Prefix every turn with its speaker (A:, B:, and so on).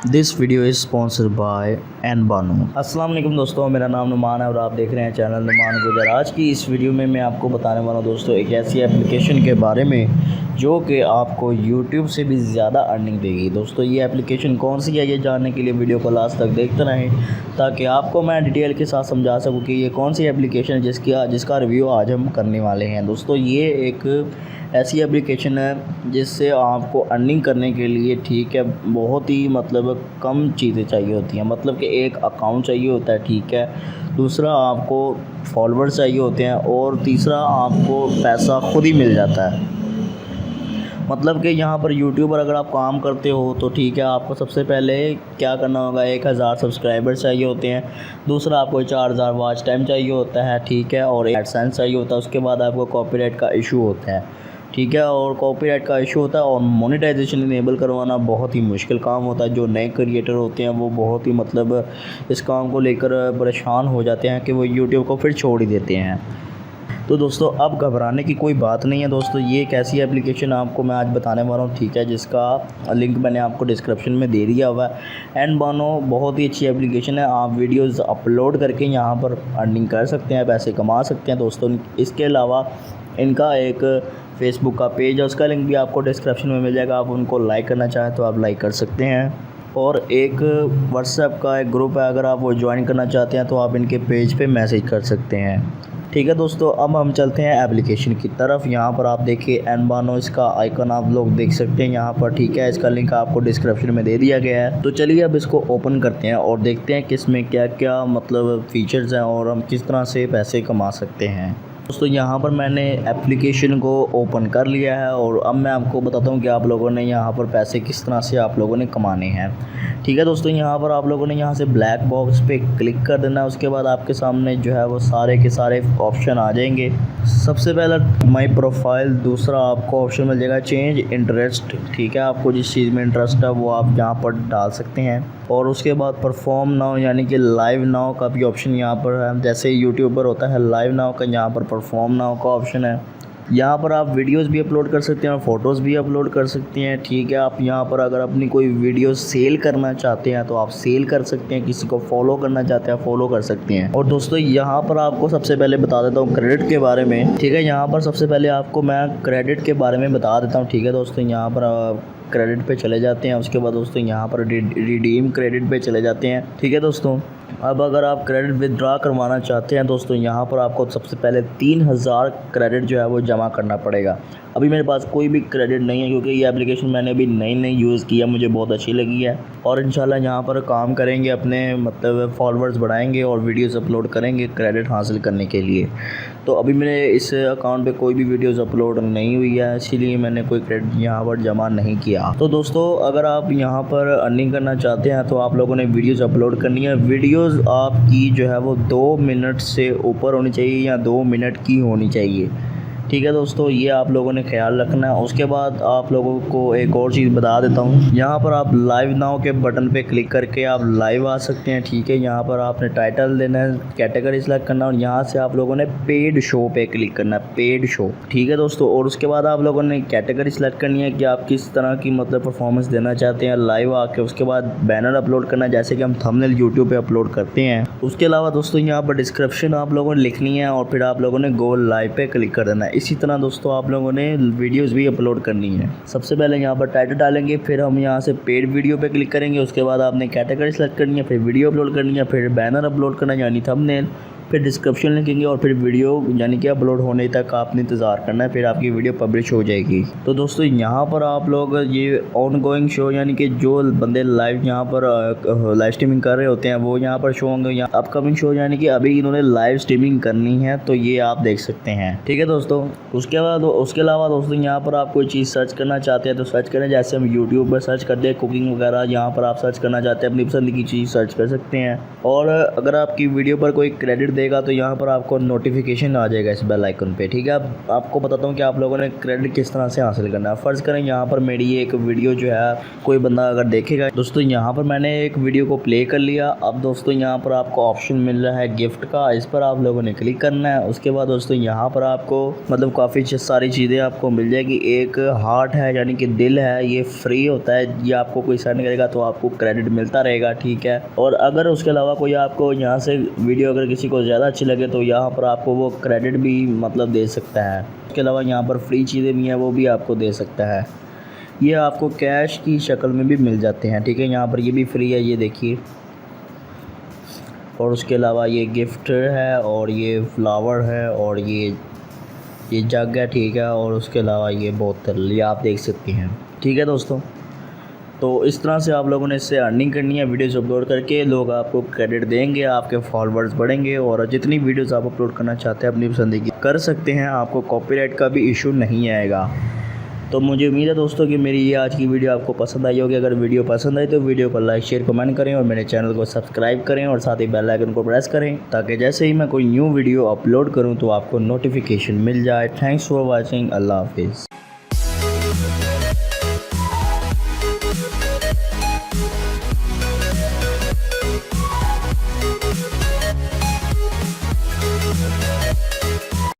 A: This video is sponsored by एन बानो। अस्सलाम वालेकुम दोस्तों, मेरा नाम नुमान है और आप देख रहे हैं चैनल नुमान गुजर। आज की इस वीडियो में मैं आपको बताने वाला हूं दोस्तों एक ऐसी एप्लीकेशन के बारे में जो कि आपको YouTube से भी ज़्यादा अर्निंग देगी। दोस्तों ये एप्लीकेशन कौन सी है, ये जानने के लिए वीडियो को लास्ट तक देखते रहें ताकि आपको मैं डिटेल के साथ समझा सकूँ कि ये कौन सी एप्लीकेशन है जिसका रिव्यू आज हम करने वाले हैं। दोस्तों ये एक ऐसी एप्लीकेशन है जिससे आपको अर्निंग करने के लिए ठीक है बहुत ही कम चीज़ें चाहिए होती हैं। कि एक अकाउंट चाहिए होता है, ठीक है, दूसरा आपको फॉलोअर्स चाहिए होते हैं और तीसरा आपको पैसा खुद ही मिल जाता है। कि यहाँ पर यूट्यूब पर अगर आप काम करते हो तो ठीक है, आपको सबसे पहले क्या करना होगा, 1000 सब्सक्राइबर्स चाहिए होते हैं, दूसरा आपको 4000 वॉच टाइम चाहिए होता है, ठीक है, और एडसेंस चाहिए होता है। उसके बाद आपको कॉपीराइट का इशू होता है, ठीक है, और कॉपीराइट का इशू होता है और मोनेटाइजेशन इनेबल करवाना बहुत ही मुश्किल काम होता है। जो नए क्रिएटर होते हैं वो बहुत ही इस काम को लेकर परेशान हो जाते हैं कि वो यूट्यूब को फिर छोड़ ही देते हैं। तो दोस्तों अब घबराने की कोई बात नहीं है। दोस्तों ये एक ऐसी एप्लीकेशन आपको मैं आज बताने वाला हूँ, ठीक है, जिसका लिंक मैंने आपको डिस्क्रिप्शन में दे दिया हुआ है। एन बानो बहुत ही अच्छी एप्लीकेशन है, आप वीडियोस अपलोड करके यहाँ पर अर्निंग कर सकते हैं, पैसे कमा सकते हैं। दोस्तों इसके अलावा इनका एक फेसबुक का पेज है, उसका लिंक भी आपको डिस्क्रिप्शन में मिल जाएगा। आप उनको लाइक करना चाहें तो आप लाइक कर सकते हैं, और एक व्हाट्सएप का एक ग्रुप है, अगर आप वो ज्वाइन करना चाहते हैं तो आप इनके पेज पे मैसेज कर सकते हैं। ठीक है दोस्तों, अब हम चलते हैं एप्लीकेशन की तरफ। यहाँ पर आप देखिए एन बानो, इसका आइकन आप लोग देख सकते हैं यहाँ पर, ठीक है, इसका लिंक आपको डिस्क्रिप्शन में दे दिया गया है। तो चलिए अब इसको ओपन करते हैं और देखते हैं कि इसमें क्या क्या फीचर्स हैं और हम किस तरह से पैसे कमा सकते हैं। दोस्तों यहाँ पर मैंने एप्लीकेशन को ओपन कर लिया है और अब मैं आपको बताता हूँ कि आप लोगों ने यहाँ पर पैसे किस तरह से आप लोगों ने कमाने हैं। ठीक है दोस्तों, यहाँ पर आप लोगों ने यहाँ से ब्लैक बॉक्स पे क्लिक कर देना है। उसके बाद आपके सामने जो है वो सारे के सारे ऑप्शन आ जाएंगे। सबसे पहला माई प्रोफाइल, दूसरा आपको ऑप्शन मिल जाएगा चेंज इंटरेस्ट, ठीक है, आपको जिस चीज़ में इंटरेस्ट है वो आप यहाँ पर डाल सकते हैं। और उसके बाद परफॉर्म नाउ यानी कि लाइव नाउ का भी ऑप्शन यहाँ पर है, जैसे यूट्यूब पर होता है लाइव नाउ का, यहाँ पर परफॉर्म नाउ का ऑप्शन है। यहाँ पर आप वीडियोस भी अपलोड कर सकते हैं और फ़ोटोज़ भी अपलोड कर सकते हैं, ठीक है। आप यहाँ पर अगर अपनी कोई वीडियो सेल करना चाहते हैं तो आप सेल कर सकते हैं, किसी को फॉलो करना चाहते हैं फॉलो कर सकते हैं। और दोस्तों यहाँ पर आपको सबसे पहले बता देता हूँ क्रेडिट के बारे में, ठीक है। यहाँ पर सबसे पहले आपको मैं क्रेडिट के बारे में बता देता हूँ, ठीक है दोस्तों। यहाँ पर क्रेडिट पे चले जाते हैं, उसके बाद दोस्तों यहाँ पर रिडीम क्रेडिट पे चले जाते हैं, ठीक है दोस्तों। अब अगर आप क्रेडिट विदड्रॉ करवाना चाहते हैं दोस्तों, यहाँ पर आपको सबसे पहले 3000 क्रेडिट जो है वो जमा करना पड़ेगा। अभी मेरे पास कोई भी क्रेडिट नहीं है क्योंकि ये एप्लीकेशन मैंने अभी नई यूज़ किया, मुझे बहुत अच्छी लगी है। और इंशाल्लाह यहाँ पर काम करेंगे, अपने फॉलोअर्स बढ़ाएंगे और वीडियोस अपलोड करेंगे क्रेडिट हासिल करने के लिए। तो अभी मेरे इस अकाउंट पे कोई भी वीडियोस अपलोड नहीं हुई है, इसीलिए मैंने कोई क्रेडिट यहाँ पर जमा नहीं किया। तो दोस्तों अगर आप यहाँ पर अर्निंग करना चाहते हैं तो आप लोगों ने वीडियोस अपलोड करनी है। वीडियोस आपकी जो है वो 2 मिनट से ऊपर होनी चाहिए या 2 मिनट की होनी चाहिए, ठीक है दोस्तों, ये आप लोगों ने ख्याल रखना है। उसके बाद आप लोगों को एक और चीज़ बता देता हूँ, यहाँ पर आप लाइव नाउ के बटन पे क्लिक करके आप लाइव आ सकते हैं, ठीक है। यहाँ पर आपने टाइटल देना है, कैटेगरी सेलेक्ट करना है और यहाँ से आप लोगों ने पेड शो पे क्लिक करना है, पेड शो, ठीक है दोस्तों। और उसके बाद आप लोगों ने कैटेगरी सेलेक्ट करनी है कि आप किस तरह की परफॉर्मेंस देना चाहते हैं लाइव आके। उसके बाद बैनर अपलोड करना है, जैसे कि हम थंबनेल यूट्यूब पे अपलोड करते हैं। उसके अलावा दोस्तों यहाँ पर डिस्क्रिप्शन आप लोगों ने लिखनी है और फिर आप लोगों ने गो लाइव पे क्लिक कर देना है। इसी तरह दोस्तों आप लोगों ने वीडियोस भी अपलोड करनी है। सबसे पहले यहाँ पर टाइटल डालेंगे, फिर हम यहाँ से पेड वीडियो पे क्लिक करेंगे। उसके बाद आपने कैटेगरी सेलेक्ट करनी है, फिर वीडियो अपलोड करनी है, फिर बैनर अपलोड करना है यानी थंबनेल, फिर डिस्क्रिप्शन लिखेंगे और फिर वीडियो यानी कि अपलोड होने तक आपने इंतज़ार करना है, फिर आपकी वीडियो पब्लिश हो जाएगी। तो दोस्तों यहाँ पर आप लोग ये ऑन गोइंग शो यानी कि जो बंदे लाइव यहाँ पर लाइव स्ट्रीमिंग कर रहे होते हैं वो यहाँ पर शो होंगे। यहाँ अपकमिंग शो यानी कि अभी इन्होंने लाइव स्ट्रीमिंग करनी है तो ये आप देख सकते हैं, ठीक है दोस्तों। उसके अलावा दोस्तों यहाँ पर आप कोई चीज़ सर्च करना चाहते हैं तो सर्च करें, जैसे हम यूट्यूब पर सर्च करते हैं कुकिंग वगैरह, यहाँ पर आप सर्च करना चाहते हैं अपनी पसंद की चीज़ सर्च कर सकते हैं। और अगर आपकी वीडियो पर कोई क्रेडिट देगा तो यहाँ पर आपको नोटिफिकेशन आ जाएगा इस बेल आइकन पे, ठीक है। अब आपको बताता हूँ कि आप लोगों ने क्रेडिट किस तरह से हासिल करना है। फ़र्ज़ करें यहाँ पर मेरी ये एक वीडियो जो है कोई बंदा अगर देखेगा दोस्तों, यहाँ पर मैंने एक वीडियो को प्ले कर लिया। अब दोस्तों यहाँ पर आपको ऑप्शन मिल रहा है गिफ्ट का, इस पर आप लोगों ने क्लिक करना है। उसके बाद दोस्तों यहाँ पर आपको मतलब काफ़ी सारी चीज़ें आपको मिल जाएगी। एक हार्ट है यानी कि दिल है, ये फ्री होता है, ये आपको कोई सेंड करेगा तो आपको क्रेडिट मिलता रहेगा, ठीक है। और अगर उसके अलावा कोई आपको यहाँ से वीडियो अगर किसी को ज़्यादा अच्छी लगे तो यहाँ पर आपको वो क्रेडिट भी मतलब दे सकता है। उसके अलावा यहाँ पर फ्री चीज़ें भी हैं, वो भी आपको दे सकता है। ये आपको कैश की शक्ल में भी मिल जाते हैं, ठीक है। यहाँ पर ये भी फ्री है, ये देखिए। और उसके अलावा ये गिफ्ट है और ये फ्लावर है और ये जग है, ठीक है। और उसके अलावा ये बोतल, ये आप देख सकते हैं, ठीक है दोस्तों। तो इस तरह से आप लोगों ने इससे अर्निंग करनी है। वीडियोज़ अपलोड करके लोग आपको क्रेडिट देंगे, आपके फॉलोअर्स बढ़ेंगे और जितनी वीडियोज़ आप अपलोड करना चाहते हैं अपनी पसंद की कर सकते हैं। आपको कॉपीराइट का भी इशू नहीं आएगा। तो मुझे उम्मीद है दोस्तों कि मेरी ये आज की वीडियो आपको पसंद आई होगी। अगर वीडियो पसंद आई तो वीडियो को लाइक शेयर कमेंट करें और मेरे चैनल को सब्सक्राइब करें और साथ ही बेल आइकन को प्रेस करें ताकि जैसे ही मैं कोई न्यू वीडियो अपलोड करूं तो आपको नोटिफिकेशन मिल जाए। Thanks for watching. अल्लाह हाफिज़।